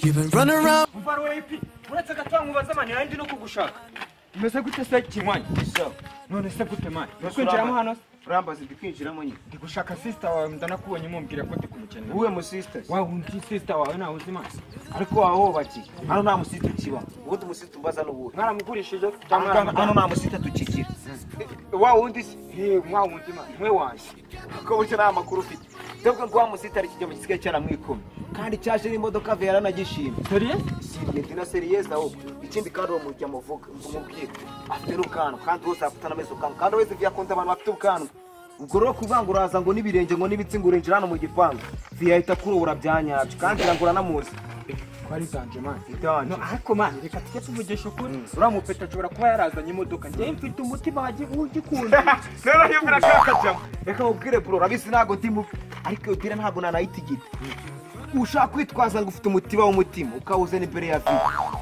You've been running around. Mfaro wapi? Unataka tangu bazamani yandi no kugushaka. Umeze gute se kimwanya? So, None se gute mani? Kwinjiramo hano? Rambazi ndikwinjiramo nyine. Ndigushaka sister wawe ndanakuonye mumbwira ko ndikumukenera. Uwe mu sisters. Wa undi sister wawe na uzima. Ariko aho baki. Hano nta musita ukiba. Ubwo musita umbaza n'ubuhe. Mwaramugurishije Hano nta musita tukikira. wa undi mwa undi mani mwe wanje. Ko bucyo nta makuru ufite. Ndabwo ngo musita ari kijya mu gisigaye cyaramwikoma. Kandi cyaje n'imodoka vera nagishimye. Serious? Ni na serious aho. Ikindi kandi uwo mujya muvuga umubwire. Afite rukano kandi wose afite n'amezo kandi kandi wese yakunda abantu bafite ubukano. Ubwo rero kuvanga uraza ngo n'ibirenge ngo n'ibitsingura injira hano mu gipangu. Viyahita kurubura byanyabyo kandi irangura namuzi. Kwari zanje mani. Itanje. No ariko mani reka tujye tuvugisha ukuri. Uramupeta ashobora kuba yarazanye imodoka. Njye mfite umutima wagiye ugikunda. Rero yumvira kakajamo. Reka ubwire bro rabisi ntago ndimu ariko utira ntabwo nanayitigita. Ushaka kwitwaza ngo ufite umutima w'umutima ukawuzana imbere ya vi.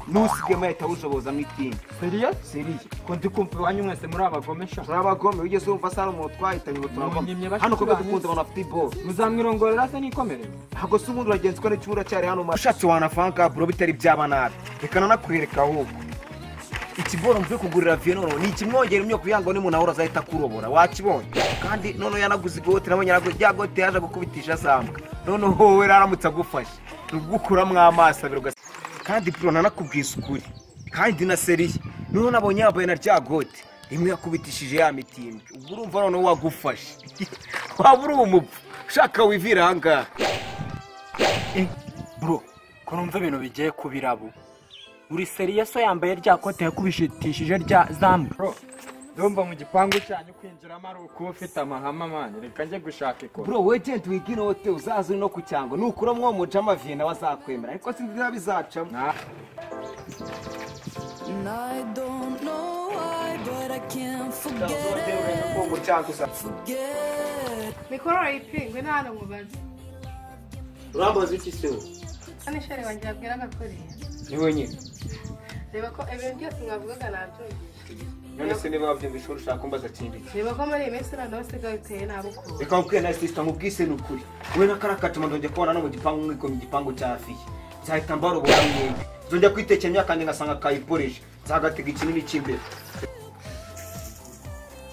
Nusige mahita ushoboza mwitinga. Serious? Seriye. Ko ndikumva wanyu mwese muri abagomesha. Turabagome wigeze umva sara umuntu twahitanye ngo turagome. Hano ko dukunda abantu afite ball. Muzamwirongorera se nikomere. Ntago se ubundi uragenzwa n'icyura cyari hano mashatse wanafanka bro bitari byaba nabi. Reka nanakwereka ahubwo. Ikiboro mvuye kugurira Vienono ni ikimwongera imyo kuyango ni munahora zahita kurobora wakibonye kandi none yanaguze igote nabonye yagote yaje gukubitisha sambwa none howe raramutse agufashe rugukuramwe amaso abiro kandi pro nanakubwisa ukuri kandi na seriye none nabonye yabaye na ryagote imwe yakubitishije ya mitimbi ubwo urumva none wagufashe waburi umupfu shaka wivira hanga Bro ko numva ibintu bigiye kubirabu uri serious so yambaye rya kote yakubishitishije rya zamba bro ndumva mu gipangu cyanyu kwinjiramo ari uko ufite amahama mani reka njye gushaka ikora bro wegent wigino hotel uzaza no ku cyango nukura mwo mu jama Viena bazakwemera ariko sinzi bizacamo And I don't know why, but I can't forget it. Forget. Mikoro ipingwe nana mubazi. Urambaza iki se? Ani shari wanje abwira gakoreye. Ni wenyine. Reba ko ibintu byose mwavugaga nabyumvise. None se niba wabyumvise ushaka kumbaza kindi. Reba ko muri iminsi none usigaye uteye nabo ko. Reka nkubwire na sister nkubwise n'ukuri. We nakarakatuma ndonje kubona no mu gipangu mwiko mu gipangu cya Afiya. Nzahita mbaro buramwe. Zonja kwitekenya imyaka kandi ngasanga kayiporeje. Nzagatega ikinini cy'imbere.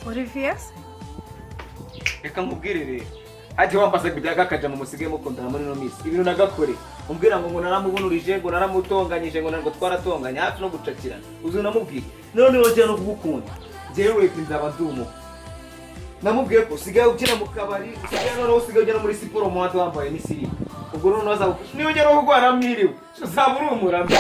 Olivier? Reka nkubwire rero. Aje wambaza kujyaga akaja mu musige mu kondana muri no misi. Ibintu nagakore. Umbwira ngo naramubunurije ngo naramutonganyije ngo ntabwo twaratonganya hafi no gucakirana. Uzo namubwira. None wongera no kugukunda. Jewe nzaba ndumo. Namubwiye ko sigaye ukina mu kabari, sigaye none usigaye ujya muri siporo mu watu wambaye n'isiri. Ubwo none waza niyo ujya no kugwara mwiriwe. Uzabura umurambi.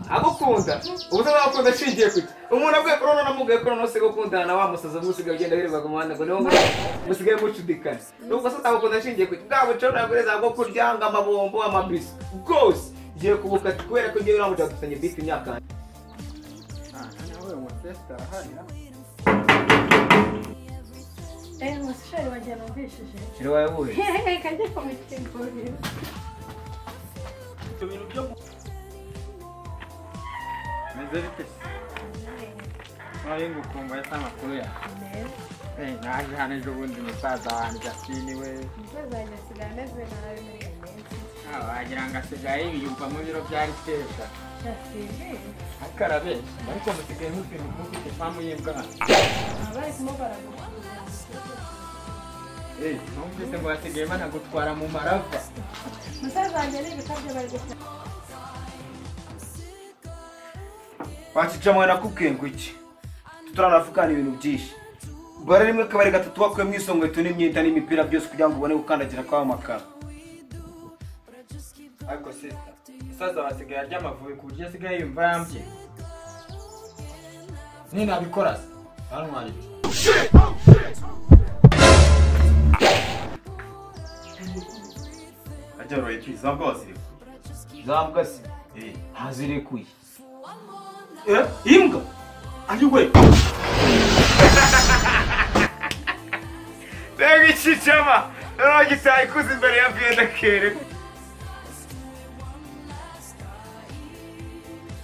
Agukunda. Ubuze bakunda shingiye kuki. Umuntu abwiye ko none namubwiye ko none usigaye ukundana na wa musaza musigaye ugenda wirirwa ku muhanda ngo niho ngo musigaye mucudikana. Nuko se utabukunda shingiye kuki. Bwabo cyo nagureza ngo kuryanga amabombo amabisi. Gose giye kubuka kubera ko ngiye uramuja dufanye bifi imyaka. Nawe mu testa hariya. Mushari wanje numvishije. Kiro wabuye. Kanje ko mitimbo. Ibintu byo meze bite? Ayo ngukumva yasa makuru ya. Naje hano ejo bundi musaza wanjye asiniwe. Musaza wanjye asigaye ameze nabi muri iyi minsi. Wagira ngo asigaye yiyumva mu biro byari teza. Yasine. Akarabe ariko musigaye mufite mufite ifamu y'imbwa. Abari kumubara ngo. Numvise ngo yasigaye banagutwara mu marava. Musaza wanjye ni ibikabyo bari gukora. Wachicha mwana kukengo iki. Tutaranafikana ibintu byinshi. Bara rimwe kabari gatatu bakwe mwisongo eto n'imyenda n'imipira byose kugira ngo ubone gukandagira kwa makara. Ariko sister, musaza wasigaye arya amavubi ku buryo asigaye yumva yambye. Ni nabikora se. Barumwari. Ajaro ipi zambasi. Zambasi. Hazire kuyi. Imbwa. Ayiwe. Tegi chichama. Nagitaye kuzi imbere ya Viena kere.